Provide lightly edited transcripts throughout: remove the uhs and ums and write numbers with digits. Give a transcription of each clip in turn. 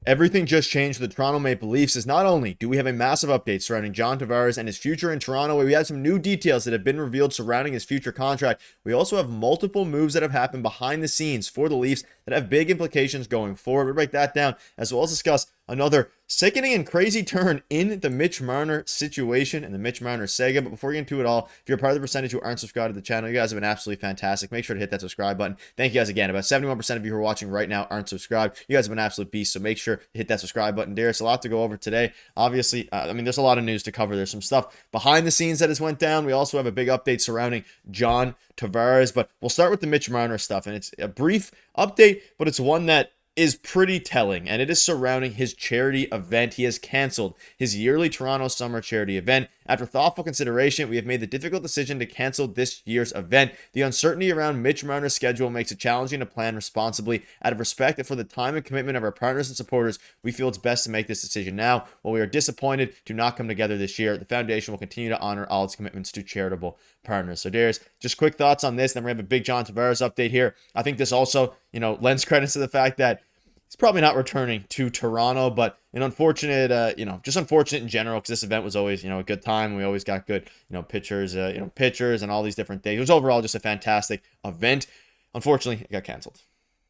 Everything just changed for the Toronto Maple Leafs as not only do we have a massive update surrounding John Tavares and his future in Toronto, where we have some new details that have been revealed surrounding his future contract, we also have multiple moves that have happened behind the scenes for the Leafs that have big implications going forward. We'll break that down as well as discuss another sickening and crazy turn in the Mitch Mner situation and the Mitch Mner saga. But before we get into it all, if you're part of the percentage who aren't subscribed to the channel, you guys have been absolutely fantastic. Make sure to hit that subscribe button. Thank you guys again. About 71% of you who are watching right now aren't subscribed. You guys have been absolute beasts, so make sure to hit that subscribe button. Darius, a lot to go over today. Obviously, there's a lot of news to cover. There's some stuff behind the scenes that has went down. We also have a big update surrounding John Tavares, but we'll start with the Mitch Mner stuff, and it's a brief update, but it's one that is pretty telling, and it is surrounding his charity event. He has canceled his yearly Toronto Summer Charity event. After thoughtful consideration, we have made the difficult decision to cancel this year's event. The uncertainty around Mitch Mner's schedule makes it challenging to plan responsibly. Out of respect and for the time and commitment of our partners and supporters, we feel it's best to make this decision now. While we are disappointed to not come together this year, the foundation will continue to honor all its commitments to charitable partners. So Darius, just quick thoughts on this, then we're going to have a big John Tavares update here. I think this also, lends credence to the fact that he's probably not returning to Toronto, but an unfortunate, just unfortunate in general, because this event was always, a good time. We always got good, pictures and all these different things. It was overall just a fantastic event. Unfortunately, it got canceled.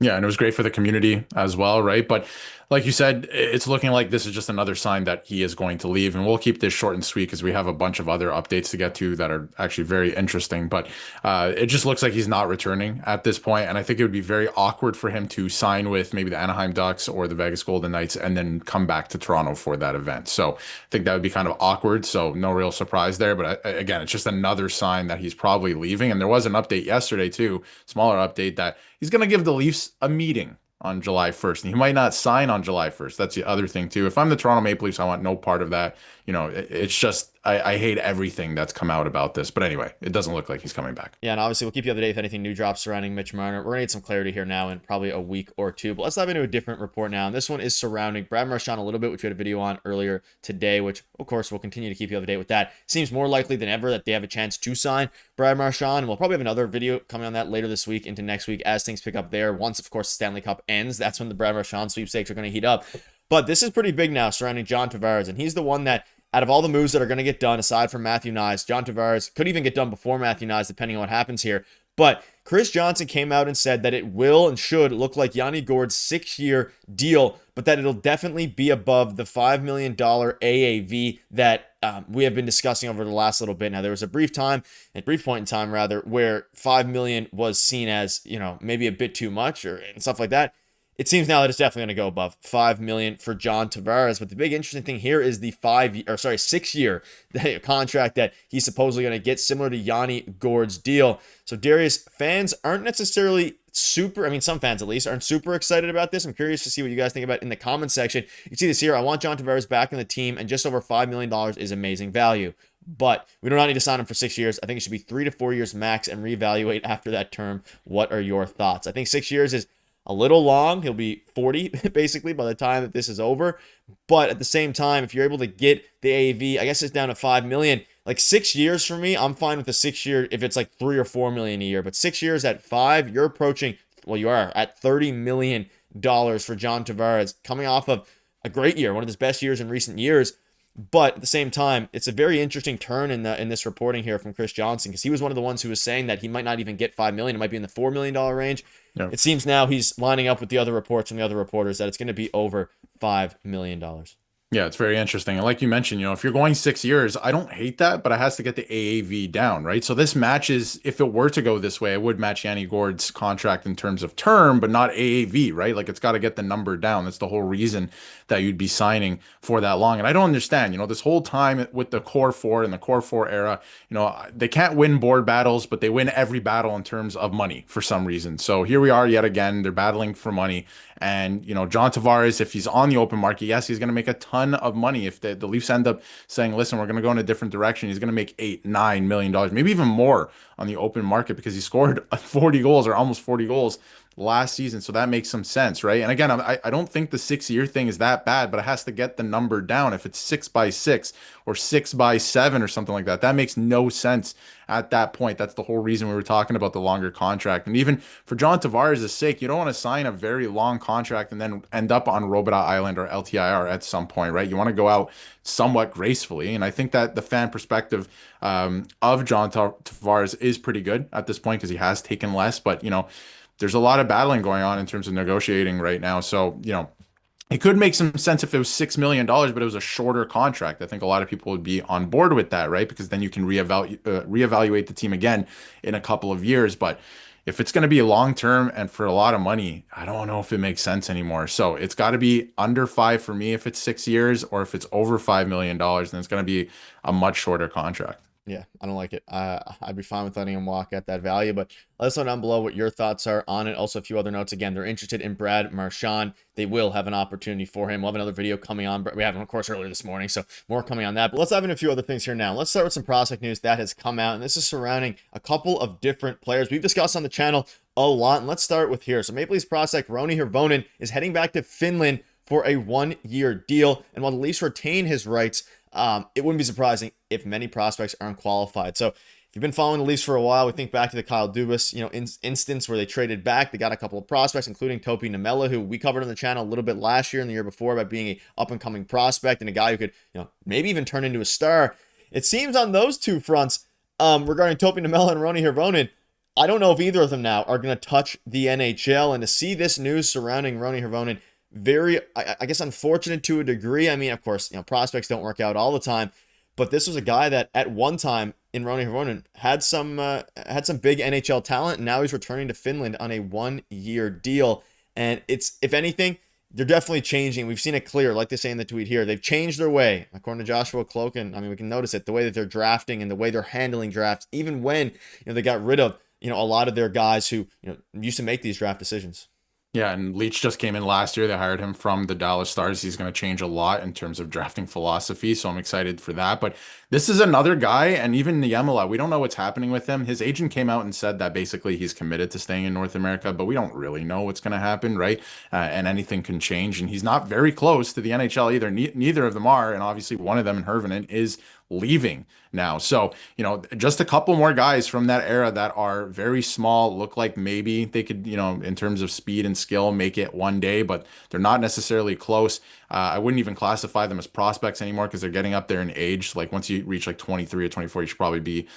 Yeah, and it was great for the community as well, right? But like you said, it's looking like this is just another sign that he is going to leave. And we'll keep this short and sweet because we have a bunch of other updates to get to that are actually very interesting. But it just looks like he's not returning at this point. And I think it would be very awkward for him to sign with maybe the Anaheim Ducks or the Vegas Golden Knights and then come back to Toronto for that event. So I think that would be kind of awkward. So no real surprise there. But again, it's just another sign that he's probably leaving. And there was an update yesterday too, smaller update, that he's going to give the Leafs a meeting on July 1st. And he might not sign on July 1st. That's the other thing too. If I'm the Toronto Maple Leafs, I want no part of that. It's just, I hate everything that's come out about this. But anyway, it doesn't look like he's coming back. Yeah, and obviously we'll keep you up to date if anything new drops surrounding Mitch Mner. We're going to get some clarity here now in probably a week or two. But let's dive into a different report now. And this one is surrounding Brad Marchand a little bit, which we had a video on earlier today, which of course we'll continue to keep you up to date with that. Seems more likely than ever that they have a chance to sign Brad Marchand. And we'll probably have another video coming on that later this week into next week as things pick up there. Once, of course, the Stanley Cup ends, that's when the Brad Marchand sweepstakes are going to heat up. But this is pretty big now surrounding John Tavares, and he's the one that, out of all the moves that are going to get done, aside from Matthew Knies, John Tavares could even get done before Matthew Knies, depending on what happens here. But Chris Johnson came out and said that it will and should look like Yanni Gourde's 6-year deal, but that it'll definitely be above the $5 million AAV that we have been discussing over the last little bit. Now, there was a brief point in time, where $5 million was seen as, maybe a bit too much and stuff like that. It seems now that it's definitely going to go above $5 million for John Tavares. But the big interesting thing here is the 6-year contract that he's supposedly going to get, similar to Yanni Gourde's deal. So Darius, fans aren't necessarily some fans at least aren't super excited about this. I'm curious to see what you guys think about it in the comment section. You can see this here. I want John Tavares back in the team, and just over $5 million is amazing value. But we do not need to sign him for 6 years. I think it should be 3 to 4 years max and reevaluate after that term. What are your thoughts? I think 6 years is a little long. He'll be 40 basically by the time that this is over. But at the same time, if you're able to get the AAV, I guess it's down to $5 million. Like 6 years for me, I'm fine with a 6-year if it's like $3 or $4 million a year. But 6 years at 5, you're approaching, you are at $30 million for John Tavares, coming off of a great year, one of his best years in recent years. But at the same time, it's a very interesting turn in this reporting here from Chris Johnson, because he was one of the ones who was saying that he might not even get $5 million. It might be in the $4 million range. Yeah. It seems now he's lining up with the other reports from the other reporters that it's going to be over $5 million. Yeah, it's very interesting. And like you mentioned, if you're going 6 years, I don't hate that, but it has to get the AAV down, right? So this matches, if it were to go this way, it would match Yanni Gourde's contract in terms of term, but not AAV, right? Like it's got to get the number down. That's the whole reason that you'd be signing for that long. And I don't understand, this whole time with the core four and the core four era, they can't win board battles, but they win every battle in terms of money for some reason. So here we are yet again, they're battling for money. And, John Tavares, if he's on the open market, yes, he's going to make a ton of money. If the Leafs end up saying, listen, we're going to go in a different direction, he's going to make $8-9 million, maybe even more on the open market, because he scored 40 goals or almost 40 goals last season. So that makes some sense, right? And again, I don't think the 6 year thing is that bad, but it has to get the number down. If it's 6 by 6 or 6 by 7 or something like that, that makes no sense at that point. That's the whole reason we were talking about the longer contract. And even for John Tavares' sake, you don't want to sign a very long contract and then end up on Robida Island or LTIR at some point, right? You want to go out somewhat gracefully. And I think that the fan perspective of John Tavares is pretty good at this point because he has taken less. But, there's a lot of battling going on in terms of negotiating right now. So, it could make some sense if it was $6 million, but it was a shorter contract. I think a lot of people would be on board with that, right? Because then you can reevaluate the team again in a couple of years. But if it's going to be long term and for a lot of money, I don't know if it makes sense anymore. So it's got to be under five for me if it's 6 years, or if it's over $5 million, then it's going to be a much shorter contract. Yeah, I don't like it. I'd be fine with letting him walk at that value, but let us know down below what your thoughts are on it. Also, a few other notes. Again, they're interested in Brad Marchand. They will have an opportunity for him. We'll have another video coming on. We have one, of course, earlier this morning, so more coming on that. But let's dive into a few other things here now. Let's start with some prospect news that has come out, and this is surrounding a couple of different players we've discussed on the channel a lot. And let's start with here. So Maple Leafs prospect Roni Hirvonen is heading back to Finland for a 1-year deal, and while the Leafs retain his rights, it wouldn't be surprising if many prospects are unqualified. So if you've been following the Leafs for a while, we think back to the Kyle Dubas, instance where they traded back. They got a couple of prospects, including Topi Niemela, who we covered on the channel a little bit last year and the year before about being a up-and-coming prospect and a guy who could, maybe even turn into a star. It seems on those two fronts, regarding Topi Niemela and Roni Hirvonen, I don't know if either of them now are going to touch the NHL. And to see this news surrounding Roni Hirvonen, very, I guess, unfortunate to a degree. I mean, of course, prospects don't work out all the time, but this was a guy that at one time in Roni Hirvonen had some big NHL talent, and now he's returning to Finland on a 1-year deal. And it's, if anything, they're definitely changing. We've seen it clear, like they say in the tweet here. They've changed their way, according to Joshua Cloken. I mean, we can notice it, the way that they're drafting and the way they're handling drafts, even when they got rid of a lot of their guys who used to make these draft decisions. Yeah, and Leach just came in last year. They hired him from the Dallas Stars. He's going to change a lot in terms of drafting philosophy, so I'm excited for that. But this is another guy, and even Niemela, we don't know what's happening with him. His agent came out and said that basically he's committed to staying in North America, but we don't really know what's going to happen, right? And anything can change, and he's not very close to the NHL either. Neither of them are, and obviously one of them in Hirvonen is leaving now. So, just a couple more guys from that era that are very small, look like maybe they could, in terms of speed and skill, make it one day, but they're not necessarily close. I wouldn't even classify them as prospects anymore because they're getting up there in age. Like once you reach like 23 or 24, you should probably be,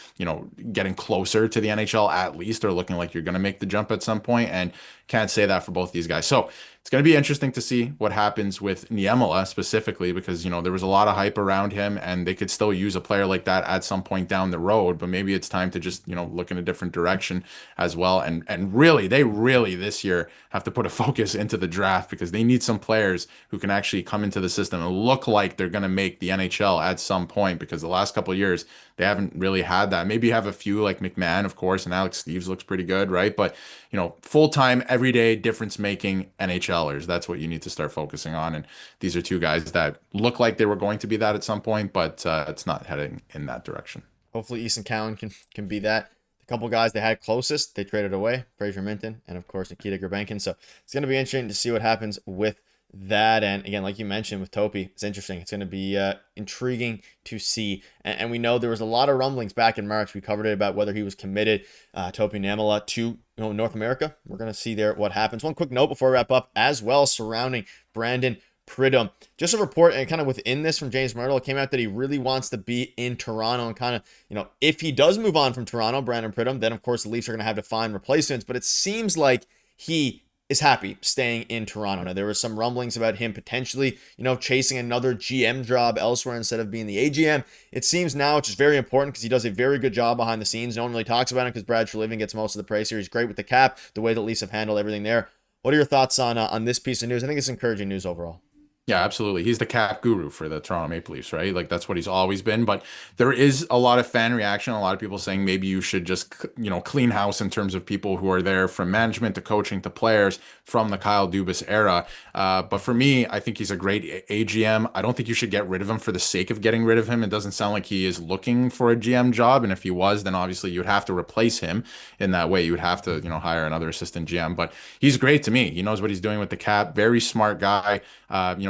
getting closer to the NHL at least, or looking like you're going to make the jump at some point. And can't say that for both these guys. So it's going to be interesting to see what happens with Niemela specifically, because, there was a lot of hype around him and they could still use a player like that at some point down the road, but maybe it's time to just, look in a different direction as well. And really, they really this year have to put a focus into the draft, because they need some players who can actually come into the system and look like they're going to make the NHL at some point, because the last couple of years they haven't really had that. Maybe you have a few like McMahon, of course, and Alex Steves looks pretty good, right? But, full-time, everyday difference-making NHLers, that's what you need to start focusing on. And these are two guys that look like they were going to be that at some point, but it's not heading in that direction. Hopefully Easton Cowan can be that. The couple guys they had closest, they traded away, Fraser Minton and, of course, Nikita Grabenkin. So it's going to be interesting to see what happens with that. And again, like you mentioned with Topi, it's interesting. It's going to be intriguing to see. And we know there was a lot of rumblings back in March. We covered it about whether he was committed, Topi Niemela, to North America. We're going to see there what happens. One quick note before we wrap up as well surrounding Brandon Pridom. Just a report, and kind of within this from James Myrtle, it came out that he really wants to be in Toronto, and kind of, if he does move on from Toronto, Brandon Pridom, then of course the Leafs are going to have to find replacements, but it seems like he is happy staying in Toronto. Now, there were some rumblings about him potentially, chasing another GM job elsewhere instead of being the AGM. It seems now, which is very important because he does a very good job behind the scenes. No one really talks about him because Brad Treliving gets most of the praise here. He's great with the cap, the way the Leafs have handled everything there. What are your thoughts on this piece of news? I think it's encouraging news overall. Yeah, absolutely. He's the cap guru for the Toronto Maple Leafs, right? Like that's what he's always been. But there is a lot of fan reaction, a lot of people saying maybe you should just, clean house in terms of people who are there from management to coaching to players from the Kyle Dubas era. But for me, I think he's a great AGM. I don't think you should get rid of him for the sake of getting rid of him. It doesn't sound like he is looking for a GM job. And if he was, then obviously you'd have to replace him in that way. You would have to, hire another assistant GM. But he's great to me. He knows what he's doing with the cap. Very smart guy.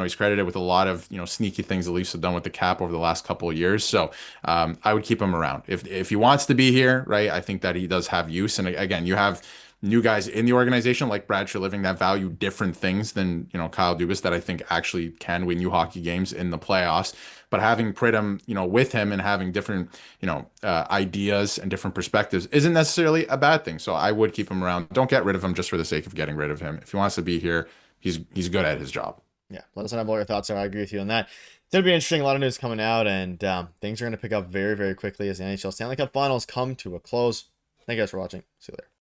He's credited with a lot of sneaky things the Leafs have done with the cap over the last couple of years. So I would keep him around if he wants to be here, right? I think that he does have use. And again, you have new guys in the organization like Brad Living that value different things than Kyle Dubas that I think actually can win you hockey games in the playoffs. But having Pridom, with him and having different, ideas and different perspectives isn't necessarily a bad thing. So I would keep him around. Don't get rid of him just for the sake of getting rid of him. If he wants to be here, he's good at his job. Yeah, let us know what your thoughts are. I agree with you on that. It's going to be interesting. A lot of news coming out, and things are going to pick up very, very quickly as the NHL Stanley Cup Finals come to a close. Thank you guys for watching. See you later.